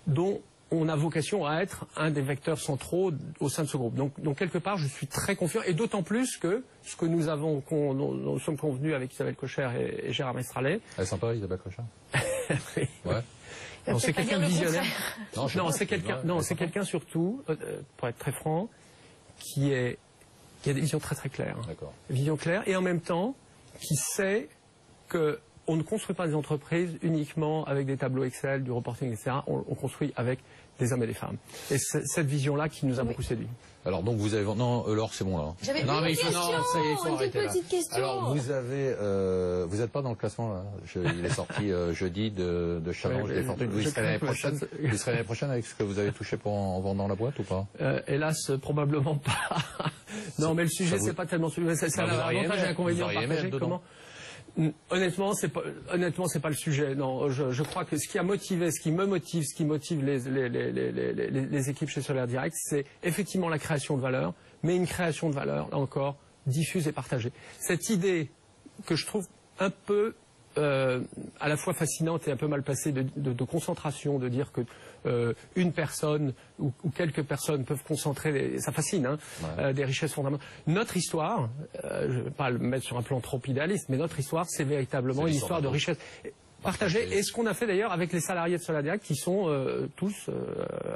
dont on a vocation à être un des vecteurs centraux au sein de ce groupe. Donc quelque part, je suis très confiant, et d'autant plus que ce que nous sommes convenus avec Isabelle Cocher et Gérard Mestralet. Elle est sympa, Isabelle Cocher. Oui. Ouais. Non, c'est quelqu'un de visionnaire. Non, c'est quelqu'un surtout, pour être très franc, qui a des visions très très claires. D'accord. Vision claire, et en même temps, qui sait que on ne construit pas des entreprises uniquement avec des tableaux Excel, du reporting, etc. On construit avec des hommes et des femmes. Et c'est cette vision-là qui nous a beaucoup séduit. Alors donc vous avez... Non, Laure, c'est bon là. J'avais une petite question. Alors vous avez... vous n'êtes pas dans le classement là. Il est sorti jeudi de Challenge des Fortunes. Vous serez l'année prochaine avec ce que vous avez touché en vendant la boîte ou pas? Hélas, probablement pas. Non, mais le sujet, c'est pas tellement... C'est un avantage et inconvénient partagé. Comment... Honnêtement, c'est pas le sujet. Non, je crois que ce qui me motive, ce qui motive les équipes chez Solaire Direct, c'est effectivement la création de valeur, mais une création de valeur, là encore, diffuse et partagée. Cette idée que je trouve un peu à la fois fascinante et un peu mal placée de concentration, de dire que une personne ou quelques personnes peuvent concentrer, ça fascine, hein, ouais. Des richesses fondamentales. Notre histoire, je ne vais pas le mettre sur un plan trop idéaliste, mais notre histoire, c'est véritablement une histoire de richesse partagée. Et ce qu'on a fait d'ailleurs avec les salariés de Solaire Direct, qui sont tous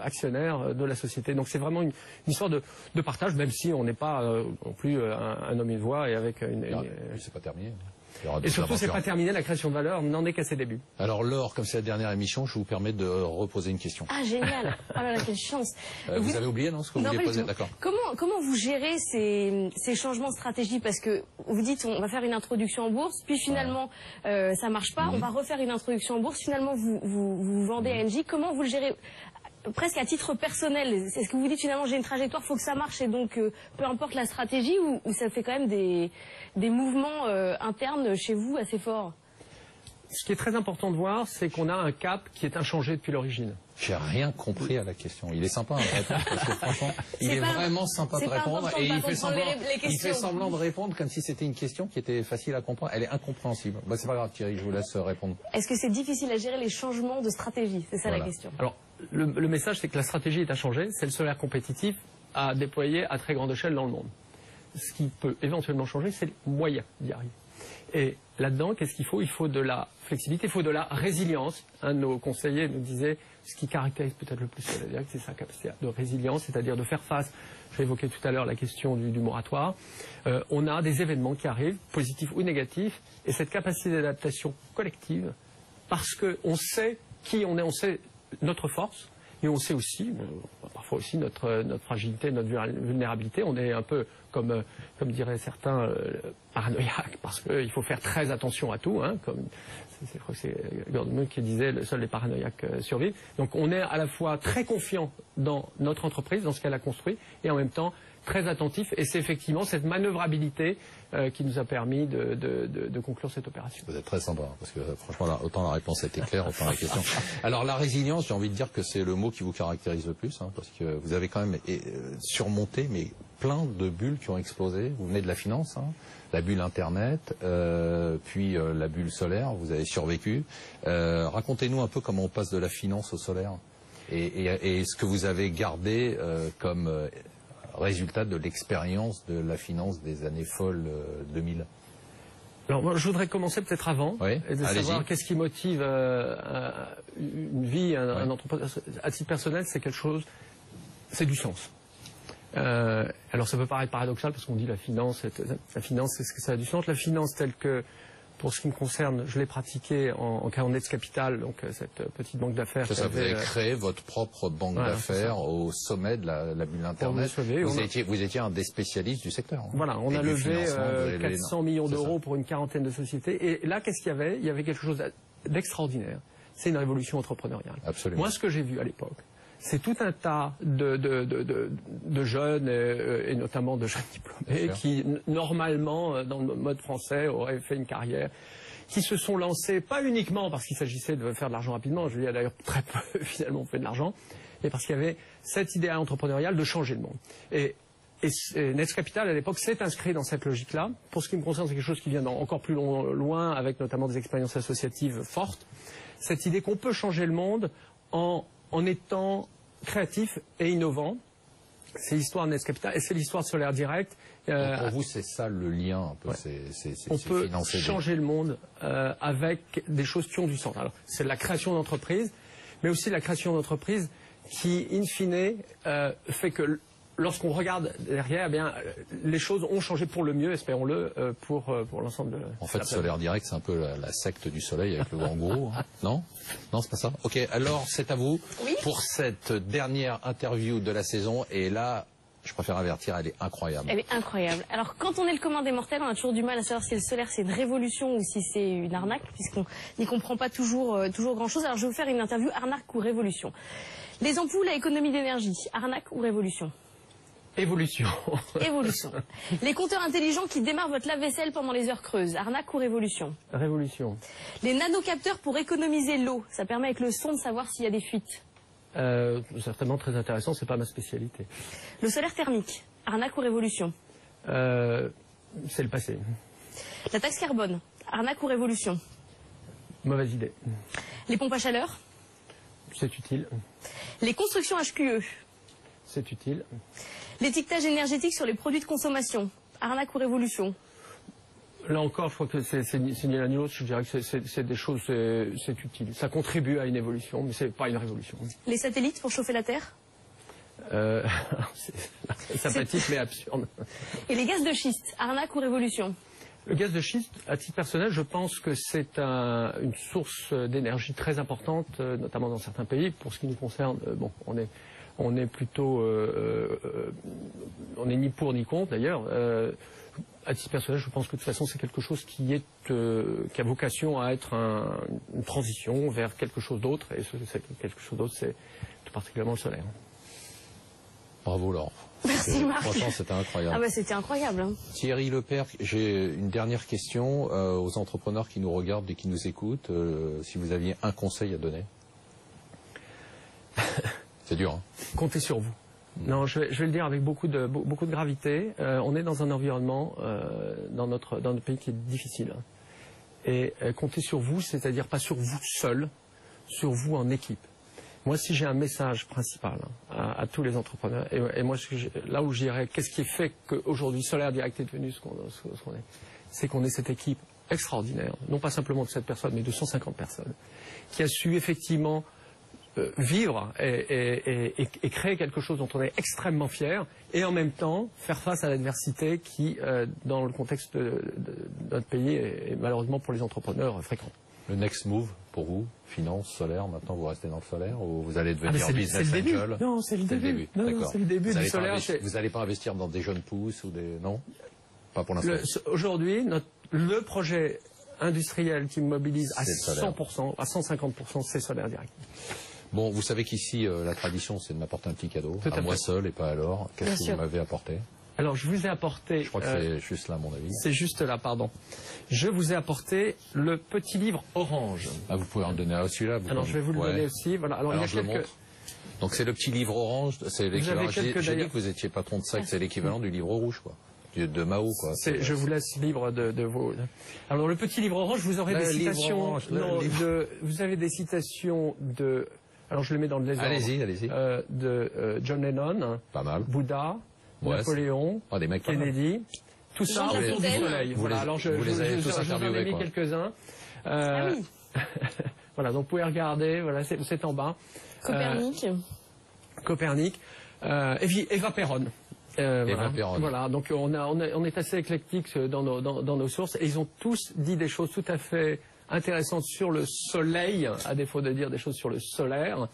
actionnaires de la société. Donc c'est vraiment une histoire de partage, même si on n'est pas non plus un homme et une voix et avec une... C'est pas terminé. Et surtout, c'est pas terminé, la création de valeur n'en est qu'à ses débuts. Alors Laure, comme c'est la dernière émission, je vous permets de reposer une question. Ah génial. Oh là là, quelle chance. Vous avez oublié, non, ce que vous vouliez poser? D'accord. Comment vous gérez ces changements de stratégie? Parce que vous dites, on va faire une introduction en bourse, puis finalement, ça marche pas, on va refaire une introduction en bourse, finalement, vous vendez à Engie. Comment vous le gérez? Presque à titre personnel, est-ce que vous dites finalement j'ai une trajectoire, il faut que ça marche et donc peu importe la stratégie, ou ça fait quand même des mouvements internes chez vous assez forts? Ce qui est très important de voir, c'est qu'on a un cap qui est inchangé depuis l'origine. J'ai rien compris à la question. Il est sympa à répondre parce que franchement, il est vraiment sympa de répondre et il fait semblant de répondre comme si c'était une question qui était facile à comprendre. Elle est incompréhensible. Bah, c'est pas grave Thierry, je vous laisse répondre. Est-ce que c'est difficile à gérer les changements de stratégie? C'est ça la question. Alors, le message, c'est que la stratégie est à changer. C'est le solaire compétitif à déployer à très grande échelle dans le monde. Ce qui peut éventuellement changer, c'est les moyens d'y arriver. Et là-dedans, qu'est-ce qu'il faut? Il faut de la flexibilité, il faut de la résilience. Un de nos conseillers nous disait, ce qui caractérise peut-être le plus Solaire Direct, c'est sa capacité de résilience, c'est-à-dire de faire face. J'ai évoqué tout à l'heure la question du moratoire. On a des événements qui arrivent, positifs ou négatifs, et cette capacité d'adaptation collective, parce qu'on sait qui on est, on sait notre force, et on sait aussi, parfois aussi, notre fragilité, notre vulnérabilité. On est un peu, comme diraient certains, paranoïaques, parce qu'il faut faire très attention à tout. Hein, je crois que c'est Gordon qui disait, seuls les paranoïaques survivent. Donc on est à la fois très confiant dans notre entreprise, dans ce qu'elle a construit, et en même temps très attentif. Et c'est effectivement cette manœuvrabilité qui nous a permis de conclure cette opération. Vous êtes très sympa, parce que franchement, là, autant la réponse était claire, autant la question. Alors la résilience, j'ai envie de dire que c'est le mot qui vous caractérise le plus, hein, parce que vous avez quand même surmonté mais plein de bulles qui ont explosé. Vous venez de la finance, hein, la bulle Internet, puis la bulle solaire, vous avez survécu. Racontez-nous un peu comment on passe de la finance au solaire et ce que vous avez gardé comme résultat de l'expérience de la finance des années folles 2000. Alors moi, je voudrais commencer peut-être avant, et de savoir qu'est-ce qui motive une vie, un entrepreneur. À titre personnel, c'est quelque chose, c'est du sens. Alors ça peut paraître paradoxal parce qu'on dit la finance, est-ce que ça a du sens? La finance telle que, pour ce qui me concerne, je l'ai pratiquée en créant Nets Capital, donc cette petite banque d'affaires. Vous avez créé votre propre banque d'affaires au sommet de la bulle Internet. Vous étiez un des spécialistes du secteur. Voilà, on a levé 400 millions d'euros pour une quarantaine de sociétés. Et là, qu'est-ce qu'il y avait? Il y avait quelque chose d'extraordinaire. C'est une révolution entrepreneuriale. Absolument. Moi, ce que j'ai vu à l'époque, c'est tout un tas de jeunes, et notamment de jeunes diplômés, qui, normalement, dans le mode français, auraient fait une carrière, qui se sont lancés, pas uniquement parce qu'il s'agissait de faire de l'argent rapidement, je veux dire d'ailleurs très peu, finalement, fait de l'argent, mais parce qu'il y avait cet idéal entrepreneurial de changer le monde. Et Nets Capital, à l'époque, s'est inscrit dans cette logique-là. Pour ce qui me concerne, c'est quelque chose qui vient encore plus loin, avec notamment des expériences associatives fortes. Cette idée qu'on peut changer le monde en étant créatif et innovant. C'est l'histoire de Nest Capital et c'est l'histoire de Solaire Direct. Donc pour vous, c'est ça le lien un peu. Ouais. C'est On peut changer le monde avec des choses qui ont du sens. Alors, c'est la création d'entreprises, mais aussi la création d'entreprises qui, in fine, fait que lorsqu'on regarde derrière, eh bien, les choses ont changé pour le mieux, espérons-le, pour l'ensemble de En fait, Solaire Direct, c'est un peu la secte du soleil avec le grand gourou. Hein. Non? Non, c'est pas ça? Ok, alors c'est à vous pour cette dernière interview de la saison. Et là, je préfère avertir, elle est incroyable. Elle est incroyable. Alors, quand on est le commun des mortels, on a toujours du mal à savoir si le solaire c'est une révolution ou si c'est une arnaque, puisqu'on n'y comprend pas toujours grand-chose. Alors, je vais vous faire une interview arnaque ou révolution. Les ampoules à économie d'énergie, arnaque ou révolution? Évolution. Évolution. Les compteurs intelligents qui démarrent votre lave-vaisselle pendant les heures creuses, arnaque ou révolution? Révolution. Les nanocapteurs pour économiser l'eau, ça permet avec le son de savoir s'il y a des fuites. Certainement très intéressant, c'est pas ma spécialité. Le solaire thermique, arnaque ou révolution? C'est le passé. La taxe carbone, arnaque ou révolution? Mauvaise idée. Les pompes à chaleur? C'est utile. Les constructions HQE? C'est utile. L'étiquetage énergétique sur les produits de consommation, arnaque ou révolution? Là encore, je crois que c'est ni l'un ni l'autre. Je dirais que c'est des choses, c'est utile. Ça contribue à une évolution, mais c'est pas une révolution. Les satellites pour chauffer la Terre? C'est sympathique mais absurde. Et les gaz de schiste, arnaque ou révolution? Le gaz de schiste, à titre personnel, je pense que c'est une source d'énergie très importante, notamment dans certains pays. Pour ce qui nous concerne, bon, on est plutôt, on n'est ni pour ni contre d'ailleurs. À titre personnel, je pense que de toute façon, c'est quelque chose qui a vocation à être une transition vers quelque chose d'autre. Et quelque chose d'autre, c'est tout particulièrement le solaire. Bravo Laure. Merci Marc. Franchement, c'était incroyable. Ah bah c'était incroyable. Hein. Thierry Lepère, j'ai une dernière question aux entrepreneurs qui nous regardent et qui nous écoutent. Si vous aviez un conseil à donner. C'est dur, hein. Comptez sur vous. Non, je vais le dire avec beaucoup de gravité. On est dans un environnement dans notre pays qui est difficile. Et comptez sur vous, c'est-à-dire pas sur vous seul, sur vous en équipe. Moi, si j'ai un message principal à tous les entrepreneurs, et moi, là où je dirais, qu'est-ce qui fait qu'aujourd'hui Solaire Direct est devenu ce qu'on est, c'est qu'on est cette équipe extraordinaire, non pas simplement de 7 personnes, mais de 150 personnes, qui a su effectivement vivre et créer quelque chose dont on est extrêmement fier, et en même temps faire face à l'adversité qui, dans le contexte de notre pays, est malheureusement pour les entrepreneurs fréquente. Le next move pour vous, finance, solaire, maintenant vous restez dans le solaire ou vous allez devenir business angel? Non, c'est le début. Non, c'est le début du solaire. Vous n'allez pas investir dans des jeunes pousses ou des... Non? Pas pour l'instant. Aujourd'hui, le projet industriel qui me mobilise à 100%, à 150%, c'est Solaire Direct. Bon, vous savez qu'ici, la tradition, c'est de m'apporter un petit cadeau. À moi seul et pas à Laure. Qu'est-ce que vous m'avez apporté? Alors, je vous ai apporté... Je crois que c'est juste là, à mon avis. C'est juste là, pardon. Je vous ai apporté le petit livre orange. Ah, vous pouvez en donner à celui-là. Alors, je vais vous le donner aussi. Voilà. Alors, il y a je le montre. Donc, c'est le petit livre orange. C'est l'équivalent. J'ai dit que vous étiez patron de ça, que c'est l'équivalent du livre rouge, quoi. De Mao, quoi. Je vous laisse libre de vos... Alors, le petit livre orange, vous aurez des citations... Vous avez des citations de... Alors, je le mets dans le désordre. Allez-y. De John Lennon. Pas mal. Bouddha. Napoléon, Kennedy, tout ça autour du soleil. Voilà, alors je vous en ai mis quelques-uns. Oui. Voilà, donc vous pouvez regarder, voilà, c'est en bas. Copernic. Eva Perón. Voilà, donc on est assez éclectique dans nos sources et ils ont tous dit des choses tout à fait intéressantes sur le soleil, à défaut de dire des choses sur le solaire.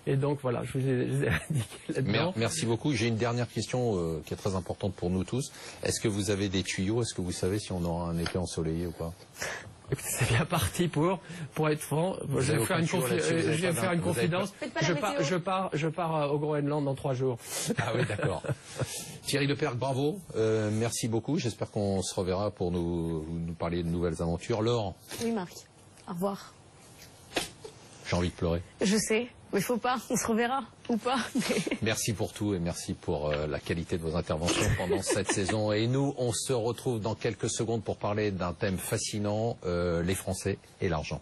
Et donc voilà, je vous ai indiqué là-dedans. Merci beaucoup. J'ai une dernière question qui est très importante pour nous tous. Est-ce que vous avez des tuyaux? Est-ce que vous savez si on aura un été ensoleillé ou pas? C'est bien parti pour être franc. Je vais faire une confidence. Je pars au Groenland dans 3 jours. Ah oui, d'accord. Thierry Lepère, bravo. Merci beaucoup. J'espère qu'on se reverra pour nous parler de nouvelles aventures. Laure? Oui, Marc. Au revoir. J'ai envie de pleurer. Je sais. Mais il faut pas, on se reverra, ou pas. Mais... Merci pour tout et merci pour la qualité de vos interventions pendant cette saison. Et nous, on se retrouve dans quelques secondes pour parler d'un thème fascinant, les Français et l'argent.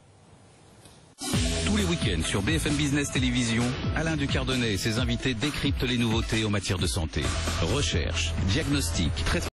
Tous les week-end sur BFM Business Télévision, Alain Ducardonnet et ses invités décryptent les nouveautés en matière de santé. Recherche, diagnostic, traitement.